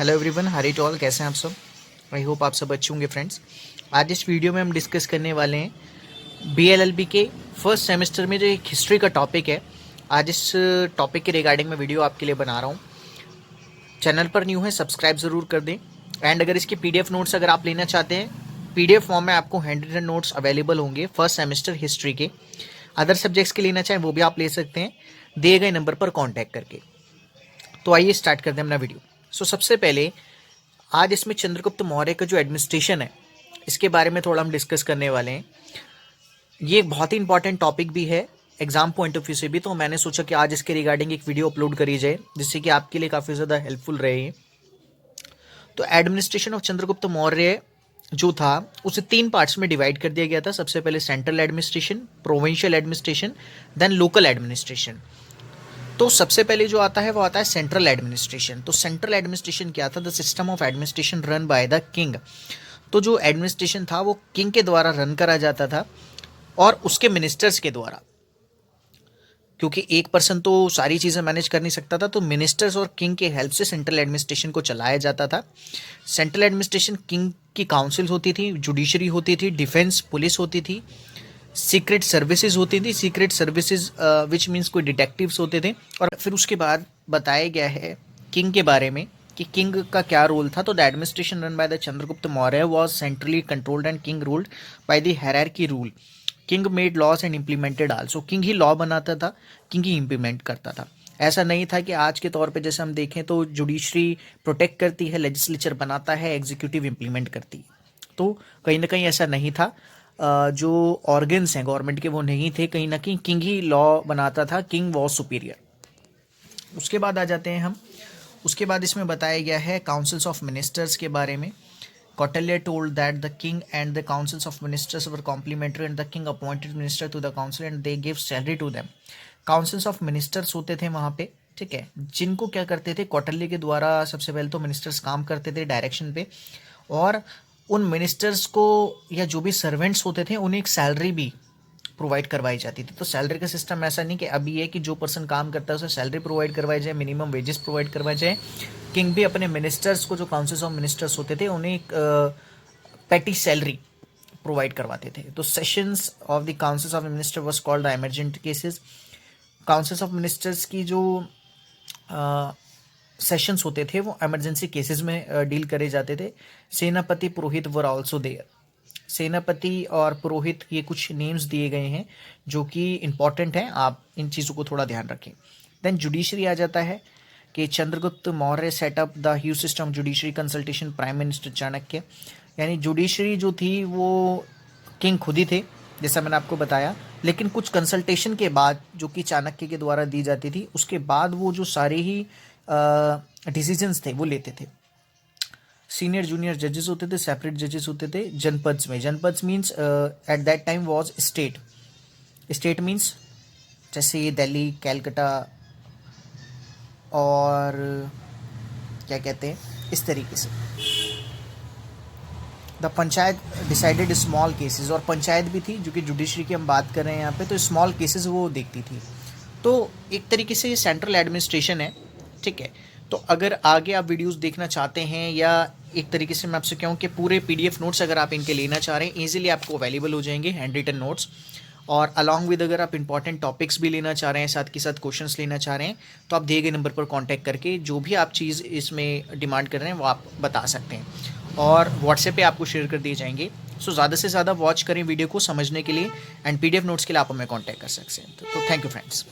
Hello everyone, हारी to all. कैसे हैं आप सब? आई होप आप सब अच्छे होंगे फ्रेंड्स। आज इस वीडियो में हम डिस्कस करने वाले हैं बीएलएलबी के फर्स्ट सेमेस्टर में जो एक हिस्ट्री का टॉपिक है। आज इस टॉपिक के रिगार्डिंग मैं वीडियो आपके लिए बना रहा हूँ। चैनल पर न्यू है, सब्सक्राइब ज़रूर कर दें। एंड अगर इसके पीडीएफ नोट्स अगर आप लेना चाहते हैं, पीडीएफ फॉर्म में आपको हैंड रिटन नोट्स अवेलेबल होंगे फर्स्ट सेमेस्टर हिस्ट्री के। अदर सब्जेक्ट्स के लेना चाहें वो भी आप ले सकते हैं दिए गए नंबर पर कॉन्टैक्ट करके। तो आइए स्टार्ट करते हैं अपना वीडियो। सबसे पहले आज इसमें चंद्रगुप्त मौर्य का जो एडमिनिस्ट्रेशन है इसके बारे में थोड़ा हम डिस्कस करने वाले हैं। ये एक बहुत ही इंपॉर्टेंट टॉपिक भी है एग्जाम पॉइंट ऑफ व्यू से भी, तो मैंने सोचा कि आज इसके रिगार्डिंग एक वीडियो अपलोड करी जाए जिससे कि आपके लिए काफ़ी ज़्यादा हेल्पफुल रहे। तो एडमिनिस्ट्रेशन ऑफ चंद्रगुप्त मौर्य जो था उसे 3 पार्ट्स में डिवाइड कर दिया गया था। सबसे पहले central administration, provincial administration, then local administration. तो सबसे पहले जो आता है वो आता है सेंट्रल एडमिनिस्ट्रेशन। तो सेंट्रल एडमिनिस्ट्रेशन क्या था? The system of administration run by the king. तो जो एडमिनिस्ट्रेशन था वो किंग के द्वारा रन करा जाता था और उसके मिनिस्टर्स के द्वारा, क्योंकि एक पर्सन तो सारी चीज़ें मैनेज कर नहीं सकता था, तो मिनिस्टर्स और किंग के हेल्प से सेंट्रल एडमिनिस्ट्रेशन को चलाया जाता था। सेंट्रल एडमिनिस्ट्रेशन किंग की काउंसिल होती थी, जुडिशरी होती थी, डिफेंस पुलिस होती थी, सीक्रेट सर्विसेज होती थी। सीक्रेट सर्विसेज विच मीन्स कोई डिटेक्टिव्स होते थे। और फिर उसके बाद बताया गया है किंग के बारे में कि किंग का क्या रोल था। तो the administration run by the Chandragupta Maurya was centrally controlled and king ruled by the hierarchy rule. King made laws and implemented also. King ही लॉ बनाता था, किंग ही इम्प्लीमेंट करता था। ऐसा नहीं था कि आज के तौर पे जैसे हम देखें तो जुडिशरी प्रोटेक्ट करती है, लेजिस्लेचर बनाता है, एग्जीक्यूटिव इम्प्लीमेंट करती है। तो कहीं ना कहीं ऐसा नहीं था। जो ऑर्गन्स हैं गवर्नमेंट के वो नहीं थे, कहीं ना कहीं किंग ही लॉ बनाता था, किंग वॉज सुपीरियर। उसके बाद आ जाते हैं हम। उसके बाद इसमें बताया गया है काउंसिल्स ऑफ मिनिस्टर्स के बारे में। Kautilya told that the king and the councils of ministers were complementary and the king appointed minister to the council and they give salary to them. Councils of ministers होते थे वहाँ पे, ठीक है, जिनको क्या करते थे, कौटिल्य के द्वारा सबसे पहले तो मिनिस्टर्स काम करते थे डायरेक्शन पे, और उन मिनिस्टर्स को या जो भी सर्वेंट्स होते थे उन्हें एक सैलरी भी प्रोवाइड करवाई जाती थी। तो सैलरी का सिस्टम ऐसा नहीं कि अभी है कि जो पर्सन काम करता है उसे सैलरी प्रोवाइड करवाई जाए, मिनिमम वेजेस प्रोवाइड करवाए जाए। किंग भी अपने मिनिस्टर्स को, जो काउंसिल्स ऑफ मिनिस्टर्स होते थे, उन्हें एक पेटी सैलरी प्रोवाइड करवाते थे। तो sessions of the councils of minister was called the emergent cases. Councils of ministers की जो सेशंस होते थे वो इमरजेंसी केसेस में डील करे जाते थे। सेनापति, पुरोहित वर आल्सो देयर। सेनापति और पुरोहित ये कुछ नेम्स दिए गए हैं जो कि इंपॉर्टेंट हैं, आप इन चीज़ों को थोड़ा ध्यान रखें। देन जुडिशरी आ जाता है कि Chandragupta Maurya setup the huge system judiciary consultation prime minister Chanakya. यानी जुडिशरी जो थी वो किंग खुद ही थे जैसा मैंने आपको बताया, लेकिन कुछ कंसल्टेशन के बाद जो कि चाणक्य के द्वारा दी जाती थी, उसके बाद वो जो सारे ही डिसीजंस थे वो लेते थे। सीनियर जूनियर जजेस होते थे, सेपरेट जजेस होते थे जनपद्स में। जनपद्स means at that time was state. State means जैसे दिल्ली, कैलकाटा और क्या कहते हैं, इस तरीके से। The panchayat decided small cases, और पंचायत भी थी जो कि जुडिशरी की हम बात कर रहे हैं यहाँ पे, तो स्मॉल केसेस वो देखती थी। तो एक तरीके से ये सेंट्रल एडमिनिस्ट्रेशन है, ठीक है। तो अगर आगे आप वीडियोस देखना चाहते हैं, या एक तरीके से मैं आपसे कहूँ कि पूरे पीडीएफ नोट्स अगर आप इनके लेना चाह रहे हैं, इजीली आपको अवेलेबल हो जाएंगे हैंड रिटन नोट्स। और अलॉन्ग विद अगर आप इंपॉर्टेंट टॉपिक्स भी लेना चाह रहे हैं, साथ के साथ क्वेश्चंस लेना चाह रहे हैं, तो आप दिए गए नंबर पर कांटेक्ट करके जो भी आप चीज़ इसमें डिमांड कर रहे हैं वो आप बता सकते हैं, और व्हाट्सएप पे आपको शेयर कर दिए जाएंगे। सो ज़्यादा से ज़्यादा वॉच करें वीडियो को समझने के लिए, एंड पीडीएफ नोट्स के लिए आप हमें कॉन्टैक्ट कर सकते हैं। तो थैंक यू फ्रेंड्स।